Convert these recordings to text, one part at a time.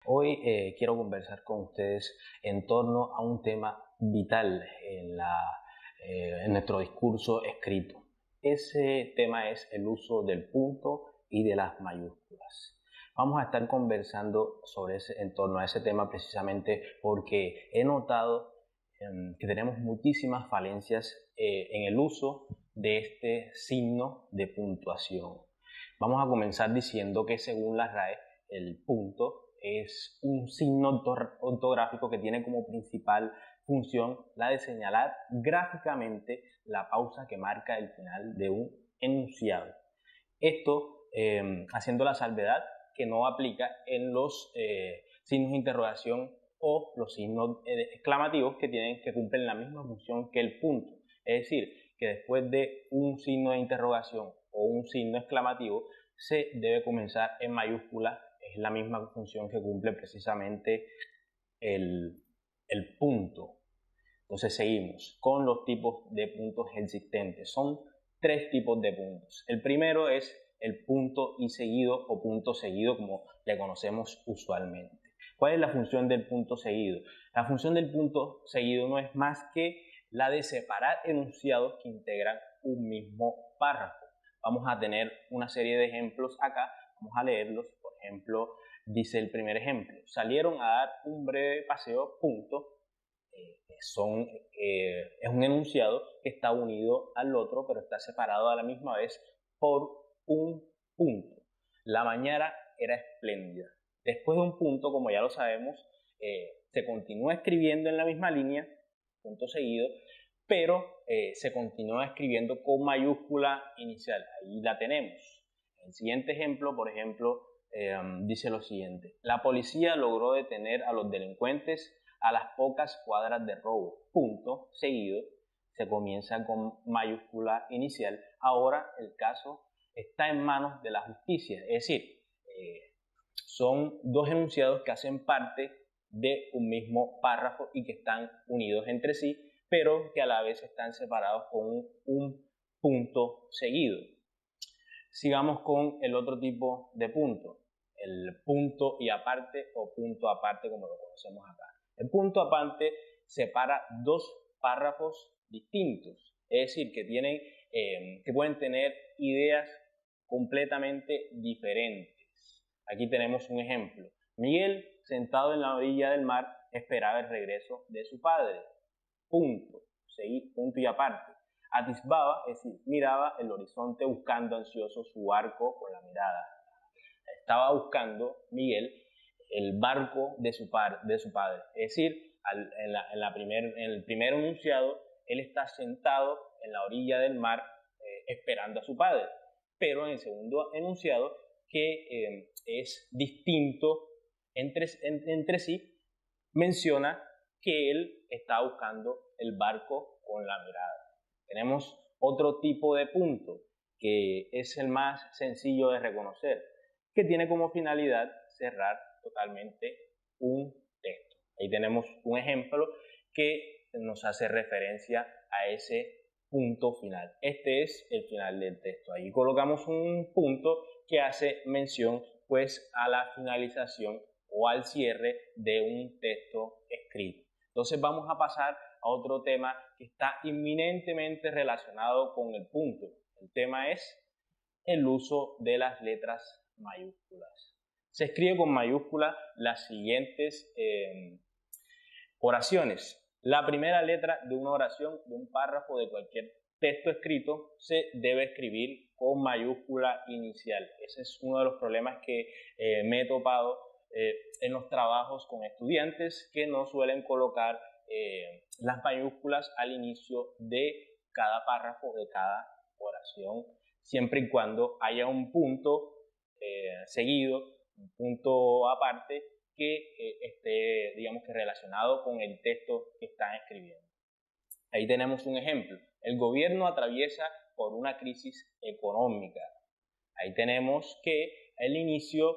Hoy quiero conversar con ustedes en torno a un tema vital en nuestro discurso escrito. Ese tema es el uso del punto y de las mayúsculas. Vamos a estar conversando en torno a ese tema precisamente porque he notado que tenemos muchísimas falencias en el uso de este signo de puntuación. Vamos a comenzar diciendo que según la RAE, el punto es un signo ortográfico que tiene como principal función la de señalar gráficamente la pausa que marca el final de un enunciado. Esto haciendo la salvedad que no aplica en los signos de interrogación o los signos exclamativos que cumplen la misma función que el punto. Es decir, que después de un signo de interrogación o un signo exclamativo se debe comenzar en mayúscula. Es la misma función que cumple precisamente el punto. Entonces seguimos con los tipos de puntos existentes. Son 3 tipos de puntos. El primero es el punto y seguido o punto seguido, como le conocemos usualmente. ¿Cuál es la función del punto seguido? La función del punto seguido no es más que la de separar enunciados que integran un mismo párrafo. Vamos a tener una serie de ejemplos acá, vamos a leerlos. Por ejemplo, dice el primer ejemplo: salieron a dar un breve paseo, punto. Es un enunciado que está unido al otro, pero está separado a la misma vez por un punto. La mañana era espléndida. Después de un punto, como ya lo sabemos, se continúa escribiendo en la misma línea, punto seguido, pero se continúa escribiendo con mayúscula inicial. Ahí la tenemos. El siguiente ejemplo, por ejemplo, dice lo siguiente: la policía logró detener a los delincuentes a las pocas cuadras de robo, punto seguido, se comienza con mayúscula inicial. Ahora el caso está en manos de la justicia, es decir, son dos enunciados que hacen parte de un mismo párrafo y que están unidos entre sí, pero que a la vez están separados con un punto seguido. Sigamos con el otro tipo de punto, el punto y aparte o punto aparte, como lo conocemos acá. El punto aparte separa dos párrafos distintos, es decir, que pueden tener ideas completamente diferentes. Aquí tenemos un ejemplo: Miguel, sentado en la orilla del mar, esperaba el regreso de su padre. Punto y aparte. Atisbaba, es decir, miraba el horizonte buscando ansioso su barco con la mirada. Estaba buscando Miguel el barco de su padre. Es decir, en el primer enunciado, él está sentado en la orilla del mar esperando a su padre. Pero en el segundo enunciado, que es distinto entre sí, menciona que él está buscando el barco con la mirada. Tenemos otro tipo de punto, que es el más sencillo de reconocer, que tiene como finalidad cerrar totalmente un texto. Ahí tenemos un ejemplo que nos hace referencia a ese punto final. Este es el final del texto. Ahí colocamos un punto que hace mención pues a la finalización o al cierre de un texto escrito. Entonces vamos a pasar a otro tema que está inminentemente relacionado con el punto. El tema es el uso de las letras mayúsculas. Se escribe con mayúsculas las siguientes oraciones. La primera letra de una oración, de un párrafo, de cualquier texto escrito, se debe escribir con mayúscula inicial. Ese es uno de los problemas que me he topado en los trabajos con estudiantes, que no suelen colocar las mayúsculas al inicio de cada párrafo, de cada oración, siempre y cuando haya un punto seguido, un punto aparte, que esté, digamos, que relacionado con el texto que están escribiendo. Ahí tenemos un ejemplo: el gobierno atraviesa por una crisis económica. Ahí tenemos que el inicio,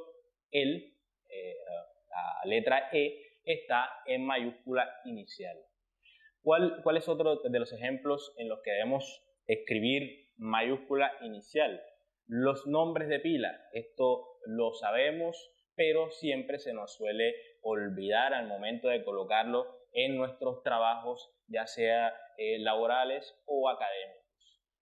la letra E, está en mayúscula inicial. ¿Cuál es otro de los ejemplos en los que debemos escribir mayúscula inicial? Los nombres de pila. Esto lo sabemos pero siempre se nos suele olvidar al momento de colocarlo en nuestros trabajos, ya sea laborales o académicos.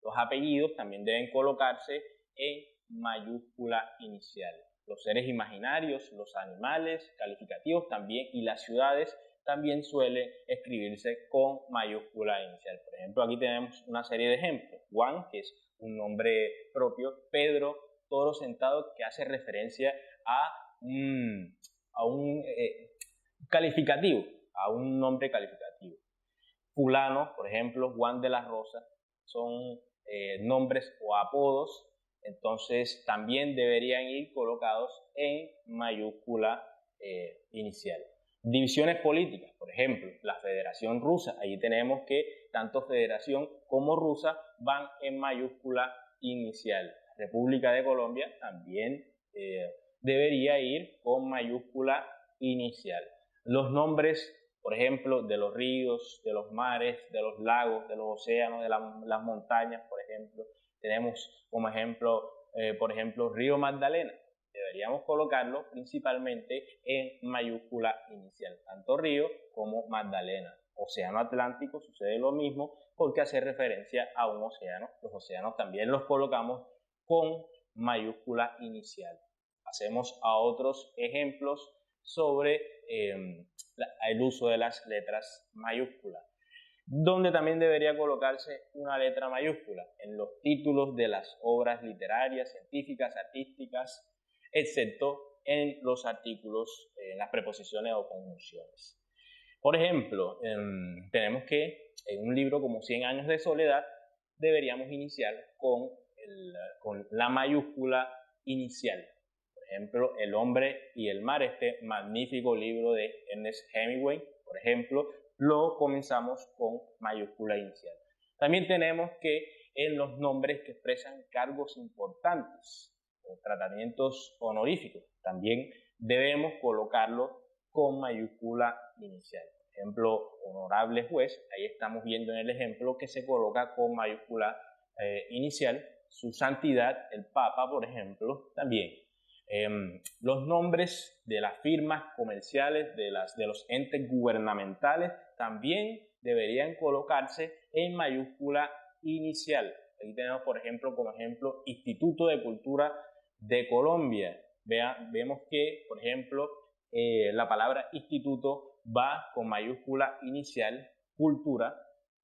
Los apellidos también deben colocarse en mayúscula inicial. Los seres imaginarios, los animales, calificativos también y las ciudades también suelen escribirse con mayúscula inicial. Por ejemplo, aquí tenemos una serie de ejemplos. Juan, que es un nombre propio. Pedro, toro sentado, que hace referencia a un calificativo, a un nombre calificativo. Fulano, por ejemplo, Juan de la Rosa, son nombres o apodos, entonces también deberían ir colocados en mayúscula inicial. Divisiones políticas, por ejemplo, la Federación Rusa, allí tenemos que tanto Federación como Rusa van en mayúscula inicial. República de Colombia también debería ir con mayúscula inicial. Los nombres, por ejemplo, de los ríos, de los mares, de los lagos, de los océanos, de las montañas, por ejemplo, tenemos como ejemplo, por ejemplo, Río Magdalena. Deberíamos colocarlo principalmente en mayúscula inicial, tanto Río como Magdalena. Océano Atlántico sucede lo mismo porque hace referencia a un océano. Los océanos también los colocamos con mayúscula inicial. Pasemos a otros ejemplos sobre el uso de las letras mayúsculas, donde también debería colocarse una letra mayúscula en los títulos de las obras literarias, científicas, artísticas, excepto en los artículos, en las preposiciones o conjunciones. Por ejemplo, tenemos que en un libro como 100 años de soledad deberíamos iniciar con la mayúscula inicial. Por ejemplo, El hombre y el mar, este magnífico libro de Ernest Hemingway, por ejemplo, lo comenzamos con mayúscula inicial. También tenemos que en los nombres que expresan cargos importantes o tratamientos honoríficos, también debemos colocarlo con mayúscula inicial. Por ejemplo, honorable juez, ahí estamos viendo en el ejemplo que se coloca con mayúscula inicial. Su santidad, el Papa, por ejemplo, también. Los nombres de las firmas comerciales, de los entes gubernamentales, también deberían colocarse en mayúscula inicial. Aquí tenemos, por ejemplo, como ejemplo, Instituto de Cultura de Colombia. Vemos que, por ejemplo, la palabra instituto va con mayúscula inicial, cultura,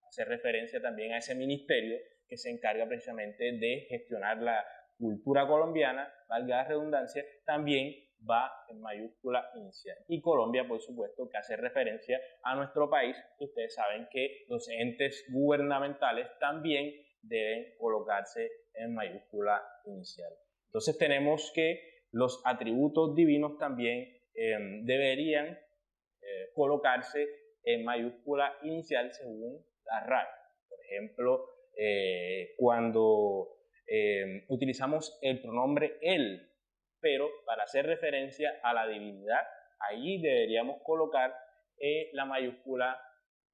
hace referencia también a ese ministerio que se encarga precisamente de gestionar la cultura colombiana, valga la redundancia, también va en mayúscula inicial. Y Colombia, por supuesto, que hace referencia a nuestro país, que ustedes saben que los entes gubernamentales también deben colocarse en mayúscula inicial. Entonces tenemos que los atributos divinos también deberían colocarse en mayúscula inicial según la RAE. Por ejemplo, cuando utilizamos el pronombre él, pero para hacer referencia a la divinidad, allí deberíamos colocar la mayúscula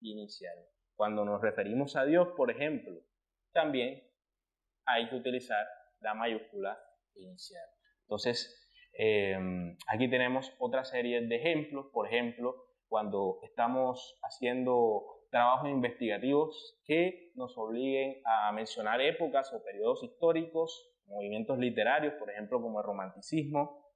inicial. Cuando nos referimos a Dios, por ejemplo, también hay que utilizar la mayúscula inicial. Entonces, aquí tenemos otra serie de ejemplos. Por ejemplo, cuando estamos haciendo trabajos investigativos que nos obliguen a mencionar épocas o periodos históricos, movimientos literarios, por ejemplo, como el romanticismo.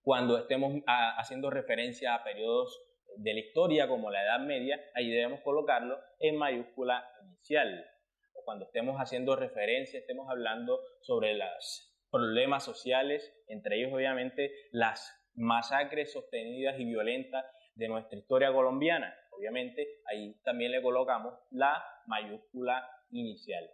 Cuando estemos haciendo referencia a periodos de la historia como la Edad Media, ahí debemos colocarlo en mayúscula inicial. O cuando estemos haciendo referencia, estemos hablando sobre los problemas sociales, entre ellos obviamente las masacres sostenidas y violentas de nuestra historia colombiana. Obviamente ahí también le colocamos la mayúscula inicial.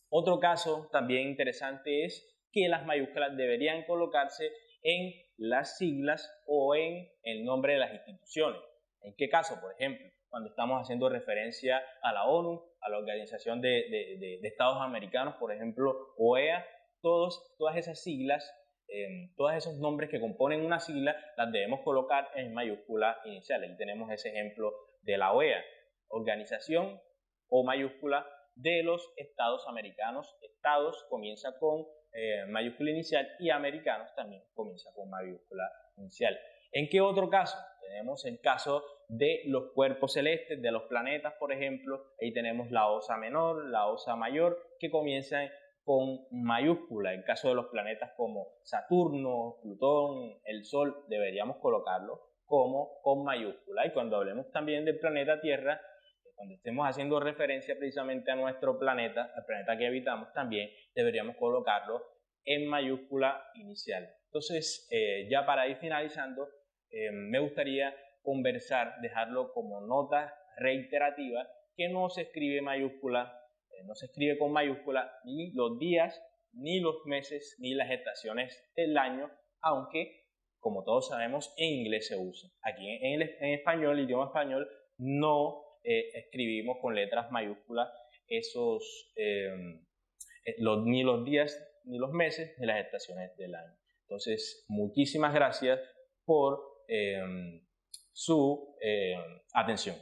Otro caso también interesante es que las mayúsculas deberían colocarse en las siglas o en el nombre de las instituciones. ¿En qué caso? Por ejemplo, cuando estamos haciendo referencia a la ONU, a la Organización de Estados Americanos, por ejemplo, OEA, todas esas siglas, todos esos nombres que componen una sigla, las debemos colocar en mayúscula inicial. Aquí tenemos ese ejemplo de la OEA, Organización o mayúscula de los Estados Americanos. Estados comienza con mayúscula inicial, y americanos también comienza con mayúscula inicial. ¿En qué otro caso? Tenemos el caso de los cuerpos celestes, de los planetas, por ejemplo. Ahí tenemos la Osa menor, la Osa mayor, que comienzan con mayúscula. En el caso de los planetas como Saturno, Plutón, el Sol, deberíamos colocarlo como con mayúscula. Y cuando hablemos también del planeta Tierra, cuando estemos haciendo referencia precisamente a nuestro planeta, al planeta que habitamos, también deberíamos colocarlo en mayúscula inicial. Entonces, ya para ir finalizando, me gustaría conversar, dejarlo como nota reiterativa, que no se escribe mayúscula, no se escribe con mayúscula ni los días, ni los meses, ni las estaciones del año, aunque, como todos sabemos, en inglés se usa. Aquí en español, el idioma español, no escribimos con letras mayúsculas ni los días, ni los meses, ni las estaciones del año. Entonces, muchísimas gracias por su atención.